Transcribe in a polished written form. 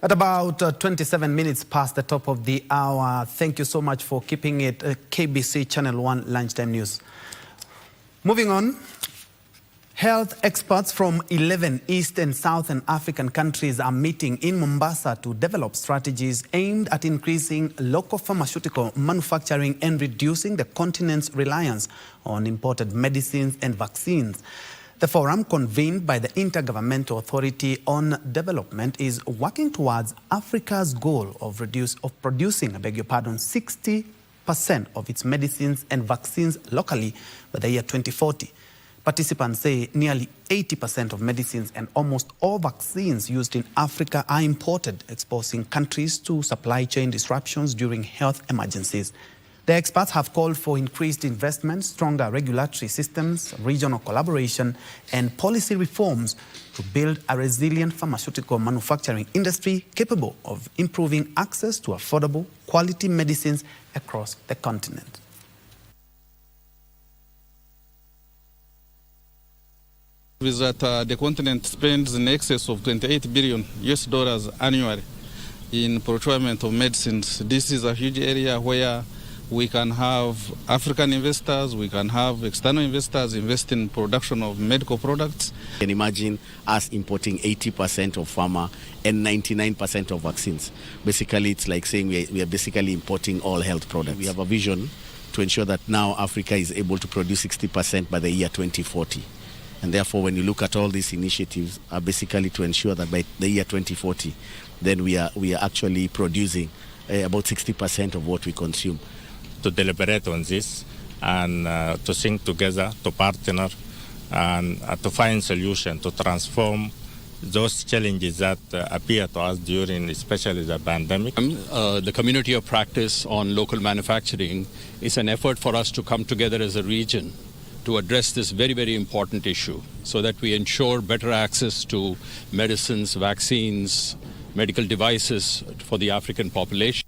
At about 27 minutes past the top of the hour, thank you so much for keeping it KBC Channel 1 Lunchtime News. Moving on, health experts from 11 East and Southern African countries are meeting in Mombasa to develop strategies aimed at increasing local pharmaceutical manufacturing and reducing the continent's reliance on imported medicines and vaccines. The forum, convened by the Intergovernmental Authority on Development, is working towards Africa's goal of producing 60% of its medicines and vaccines locally by the year 2040. Participants say nearly 80% of medicines and almost all vaccines used in Africa are imported, exposing countries to supply chain disruptions during health emergencies. The experts have called for increased investment, stronger regulatory systems, regional collaboration, and policy reforms to build a resilient pharmaceutical manufacturing industry capable of improving access to affordable, quality medicines across the continent. Is that the continent spends in excess of $28 billion annually in procurement of medicines. This is a huge area where we can have African investors, we can have external investors invest in production of medical products. You can imagine us importing 80% of pharma and 99% of vaccines. Basically, it's like saying we are basically importing all health products. We have a vision to ensure that now Africa is able to produce 60% by the year 2040. And therefore, when you look at all these initiatives, are basically to ensure that by the year 2040, then we are actually producing about 60% of what we consume. To deliberate on this and to think together, to partner, and to find solutions to transform those challenges that appear to us during especially the pandemic. The community of practice on local manufacturing is an effort for us to come together as a region to address this very, very important issue so that we ensure better access to medicines, vaccines, medical devices for the African population.